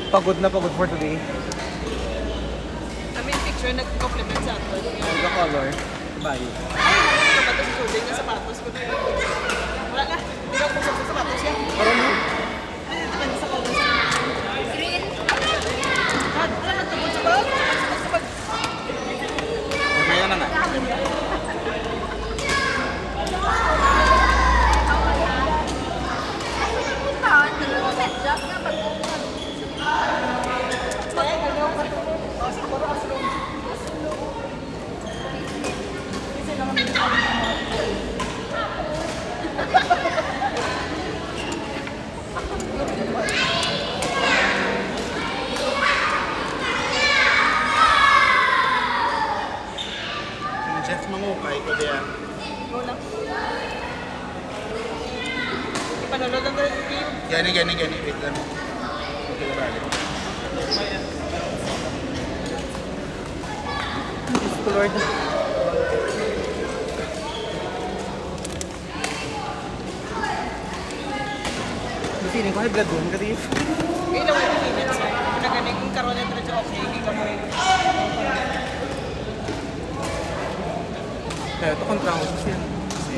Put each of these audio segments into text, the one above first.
Pagod na pagod for today. I mean, picture nag-compliment sa ato. The color. Bayo. Ano ba ito si Julie na sapatos ko? Wala na. Hindi na pusok sa sapatos yan. Parang mo? Hindi, depende sa color sa green. Wala na tungkol sa bag. Sa bag. Mamaya na nga. Jeff mangukay ko diyan. Go lang. Ipanalo lang tayo yung Gani. Wait lang. Okay, balik. Diyos ko Lord. Feeling ko high blood doon kasi ngayon lang yung minutes. Nagaling yung karoon na ito okay. Hindi ka mo rin. kaya ito kontra ko siya. Si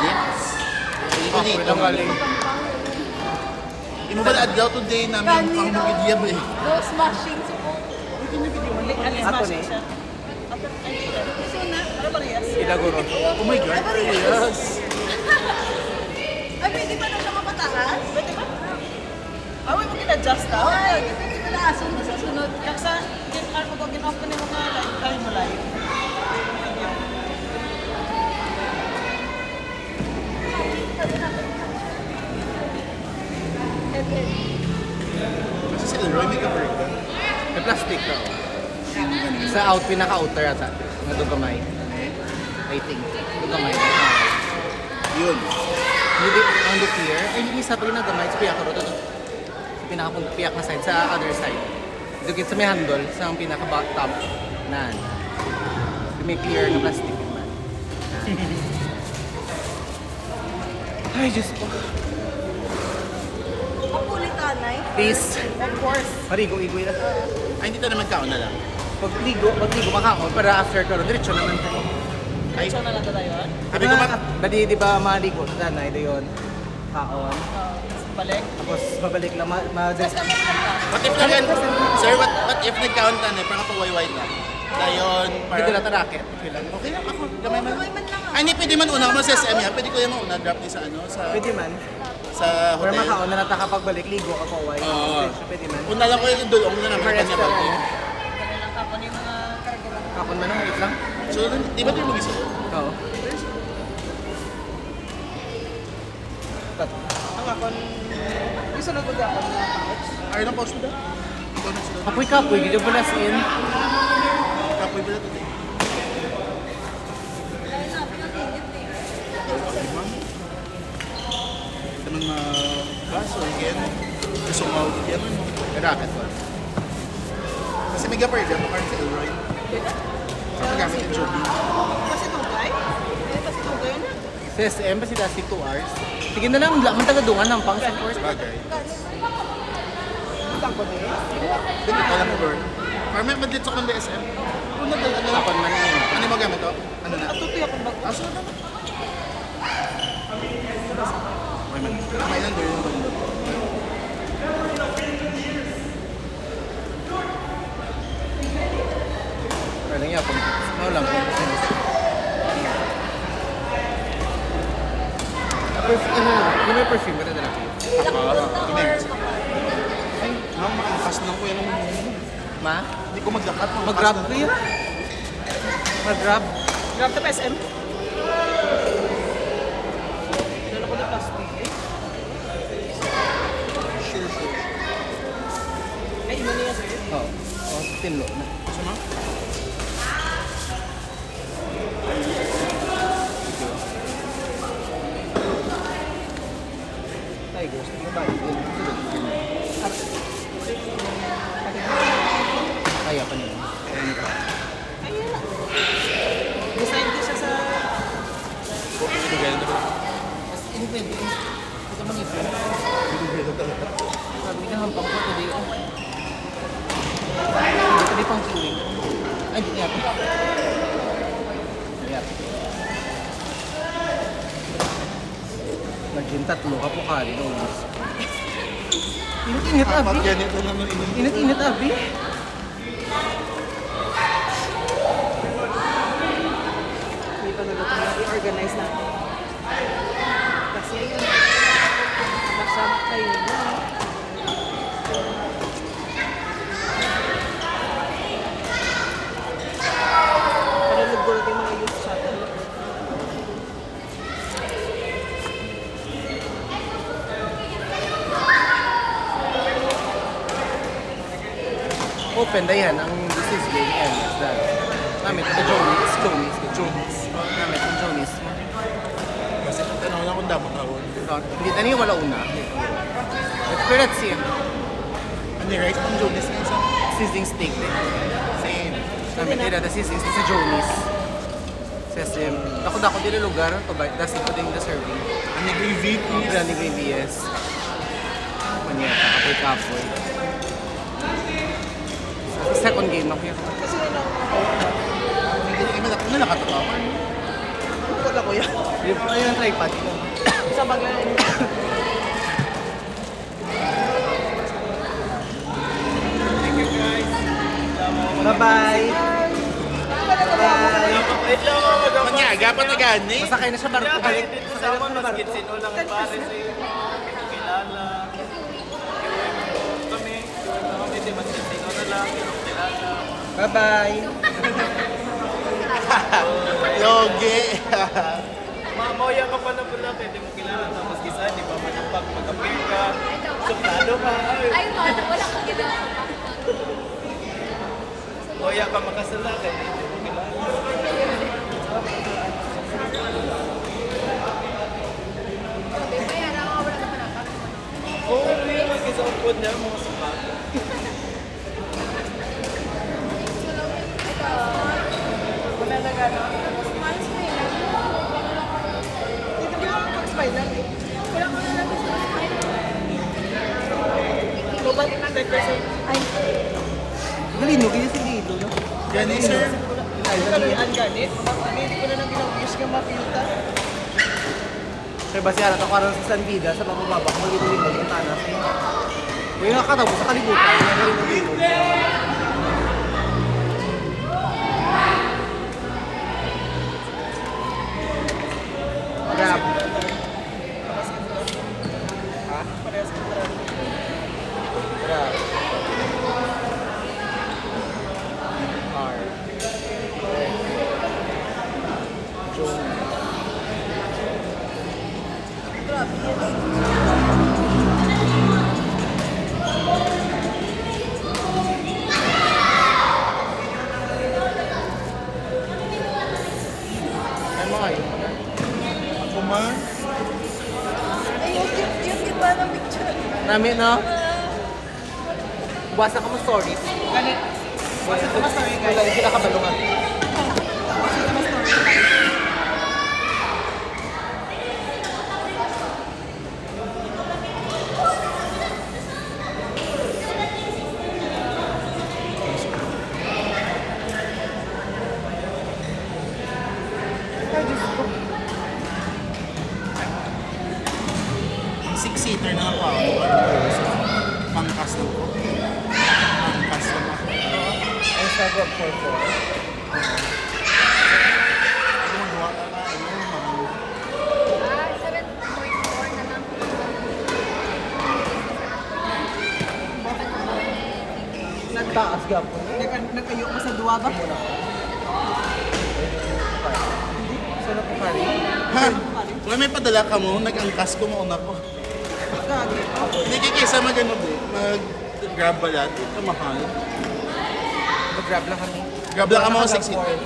Lips. Hindi ko dito. Walang galing. Hindi mo ba na-adlaw today namin pang magidiyab eh. No smashing support. Alis Ato masing ni? siya. Ato, ay, hindi. Ano ba riyas? Ilaguro. Oh my God. Yes. Ay, pwede pa na siya mapataas? Pwede ba? Away mo kina-adjust ka? Ay, pwede pa na aso na sa sunod. Yaksa, gin-off ko na yung mga live mo live. Kasi si Leroy may ka-burger. May plastic na oh. Sa pinaka-outer ata. Nga doon kamay. I think. Doon kamay. Yun. Hindi ang look here. Ay, hindi sa pinagamay. Sa piyak ko ito. Sa pinaka-piyak na side. Sa other side. Dito sa may handle. Sa pinaka-top. Nan. May clear na plastic. Man. Ay, Diyos ko. Kapulitanay. Please. Of course. Marigo-igo na. Ay, hindi tayo naman kaon na lang. Pagligo makakaon para after ko diretso naman tayo. Ay, So na lang tayo, ha? sabi ko ba, Dadi di ba maligo sa danay dayon. Kaon. Balik. Tapos babalik lang Just kami kanta. what if sir, what if nagkaon ta na, parang pawayway lang. Dayon, Hindi ko parang, lang racket. Okay lang. okay lang ako, gamay man. Kamay man lang Ay, hindi pwede man una, mas SM yan. Pwede ko yung mauna, drop ni sa ano, Pwede man. sa Para hotel. makaon na nata kapag balik ligo ka pa way. Oo. Pwede man. Una lang ko yung dulong na naman For kanya restaurant. bago. Kami lang kapon yung mga karga lang. Kapon man wait lang. So, di ba tayo mag-isa? Oo. Ang akon, yung sunod ko akon na pouch. Ayaw ng pause mo daw? Ikaw na sila. Kapoy gid mo nas in. Kapoy ba na ito? Dahil natin ang init eh. Naman na baso, again. Gusto mo yan mo. Racket ba? Kasi may gapar dyan, parang si Elroy. Sa paggamit yung Joby. Kasi tugay? Kasi tugay na. Sa SM pa si Dusty 2 hours. Sige na lang, man tagadungan ng pang sa course. Bagay. Utang ko din. Hindi ka lang mo, Lord. Parang may madlit sa kong SM. Ano na ano? Kapon man yun. Ano yung magamit to? Ano na? At tutoy akong bag. Aso na naman. May man. Kamay lang doon yung bandot. Pero nga pag no lang. Yung may perfume ba na dala? Next. Ay, makakas lang ko yan ang Ma? Hindi ko magdakat. Mag-grab ko yun. Mag-grab. Grab to SM. Dala ko na plastic eh. Sure. Ay, imo niya sir. Oo. Oh, tinlo na. Sama? Tigers. Ano ba? Kaya pa niya. Ayun na. Design ko siya sa... Ito ganyan na ba? Mas independent. Ito mga iba. Bilo-bilo talaga. Sabi ka hampang ko today. Hindi today pang queuing. Ay, hindi nga. Ayan. Nag-gym tatlo ka po ka rin. Init-init, Abi. Apat ganito naman inumin. Init-init, Abi. Hindi pa nagluto na i-organize natin. Kasi yun. Nagsama kayo na. Para naggulo din mga youth chat. Open dayan ang disease game and is that. Namit ito Jonis. Namit ito Jonis. Kasi tanong na kung dapat ako. Hindi tani wala una. Pero let's see. Ano yung rice pang Jonas nga isa? Sizzling steak din. Same. Namit ito na sizzling steak sa Jonis. Sesame. Dako-dako din ang lugar. That's ito din the serving. Ano yung gravy? Brownie gravy, yes. Manyeta, kapoy-kapoy. Sa second game na kuya. Kasi yun ang Ano nakatawa? wala ko yan. Ayun ang tripod. Sa bagay. Bye-bye. Kanya, gapat na gani. Masakay na siya barko. Balik. Bye-bye. Yogi. Mamaya ka pa na pala, pwede mo kilala tapos isa, di ba manapag, mag-appear ka, suplado ka, Ay, wala kang ginawa. Mamaya ka makasala, kaya hindi mo kilala. Oo, may mag-isang food na mga sapato. Wala na gano'n. Dito di ako mag-smile lang eh. Global represent. Ay, Galino, kaya si Guido, no? Gani, sir. kalian ganit. Hindi ko na nang ginag-use ka mapilta. Kaya ba siya nato karon sa San Vida sa pababa ko magiging yung tanas eh. Yung nakatabo sa kalibutan, yung Galino. Grab. Ha? Parehas ko na. Grab. R. Jones. Ay mo kayo. Ako man. Ay, yung iba ng picture. Nami, no? Buwasa ka mo stories. Ganit. Buwasa ka mo stories. Wala yung sila kabalungan. Six-seater na ako. Pangkas na po. Pangkas na ako. Ang sagot for 4. Ano magawa ka na? Ano? Ah, 7.4 na lang. Nagtaas ka po. Nagkayo mo sa duwa ba? Saan po ka rin? Ha? Wala may padala ka mo, nag-angkas ko mauna ko. Gagi. Hindi kikisa mag-ano ba? Mag-grab ba yan? Ito mahal. Mag-grab lang kami. Grab lang ka mo 6 seater.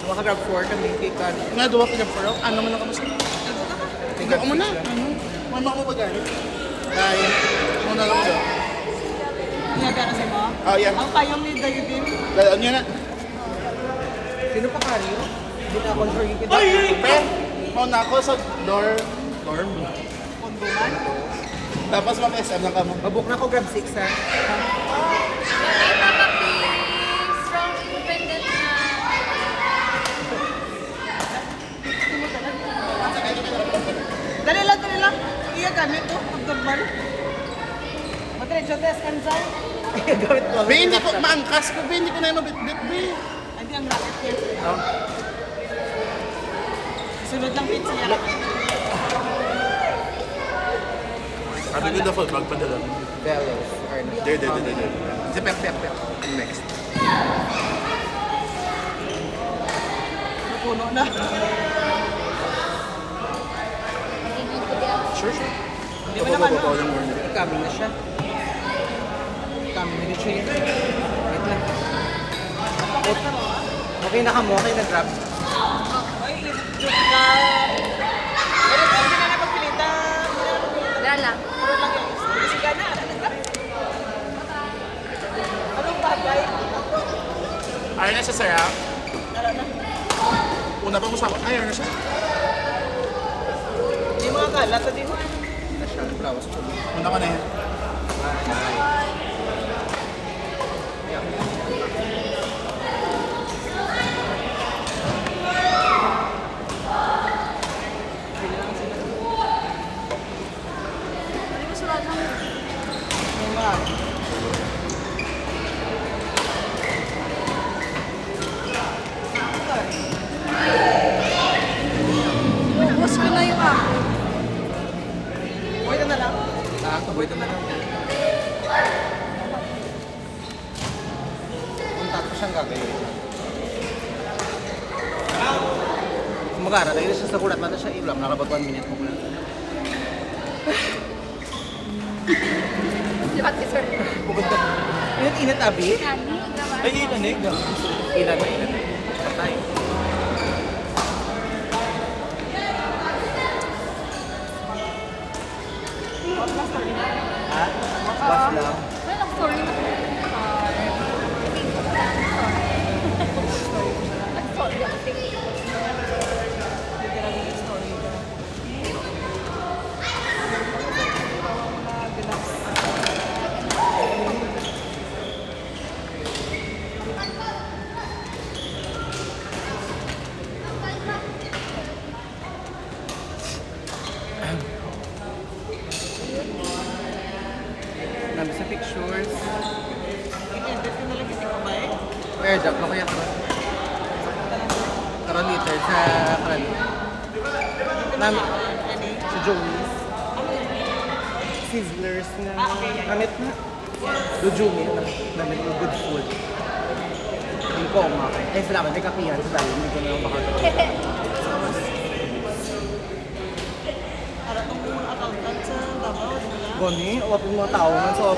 Maka-grab 4 kami. Kikan. Nga, duwa ka grab for out. Ano man ang kamusta? Tingnan mo na. Ano? Mama ko ba gano'n? Dahil, muna lang daw. Niyaga na sa mo? Oh, yeah. Ang payong ni Davidin. Dalaan niya na. Sino pa ka rin? Hindi na control yung Pe, mauna ako sa dorm. Konduman. Tapos mag-SM lang ka mo. Mabook na ko grab 6 ha. Nakita ka strong independent na. Dali lang. Iya gamit to. Abnormal. Madre, jotes kanzay. Gawit ko. Be, hindi ko, maangkas ko, be, hindi ko na yung mabit-bit, be. Hindi ang racket niya. Oh. Sunod lang pizza niya. Sabi ko na full bag pa dala. Bellows. Or no. There. Si Pep. Next. Puno na. Sure. Hindi mo naman, no? Yung morning. Coming na siya. Coming na siya yun. Wait lang. Okay na ka mo. Okay na drop. Ay, joke na. Pero hindi na napagpilita. Lala. Puro lang yung kasi gana. Anong bagay? Ayaw na siya, Sarah. Tara na. Una pa mo sa ayaw na siya. Hindi mga kalat. Hindi mo. Na siya. Flowers ko. Una ka na yan. Hindi mo sulat ng Yung mga. ubos ko na yung ako. Wait na lang. Tuboy ito na lang. Kung tatlo siyang gagawin. Kumagara, dahil siya sa kulat natin siya ilam. Nakabot 1 minute mo kulat. Lahat ka, sir. Pupunta. Init-init, Abi. Nani, gawa. Ay, yun, anig. Ilan na init. Patay. Ha? Was lang. Well, ang story na. Ang story ako. Nami sa pictures. I-edit ko na lang kasi kamay. Airdrop na kaya karon. Karon later sa karon. Nami si Joey's. Sizzlers na amit na. Do Jumi na may good food. Hindi ko ma. Eh salamat may kapihan sa dali. Hindi ko na makakaroon. Para itong accountant sa Davao, di ba? Gani, wala po mga tao man. So,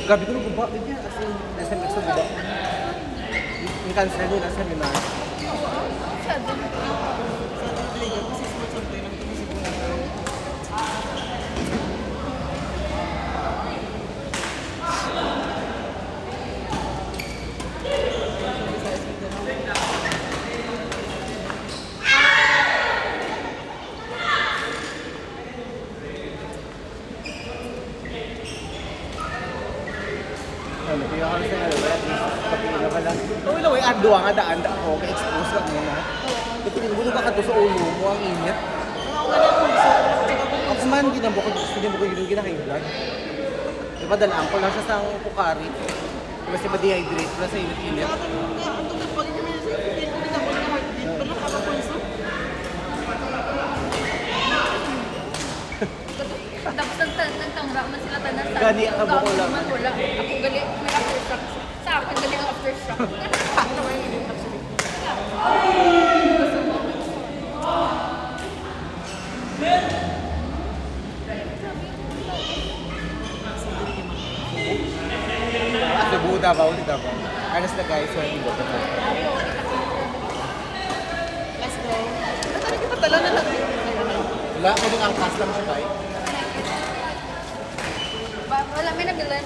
gabi ko na guba. Ganyan, kasi SMS na guba. I-cancel nila sa seminar. Sa legal kasi sumutsultay lang ito siguro. Ano, kaya ka sa nalawa, at least kapila ka lang. Uy, laway, adwa nga daan ako, kaya expose ka muna. Ito, gulo ka to sa ulo mo, ang init. Ako man, hindi mo ko yung ginaka-vlog. Diba, dalaan ko lang siya sa pukari. Kasi ma-dehydrate pala sa init-init. Tapos nagtangra man sila tanan sa. Gani, ang kaboko lang. Man, wala. Ako gali, may aftershock. Sa akin, gali ang aftershock. Cebu, Davao, di Davao. Honest na guys, wala yung boto ko. Let's go. Natali kita tala na lang. Wala, pwedeng angkas lang siya tayo. Wala, may nagdalan.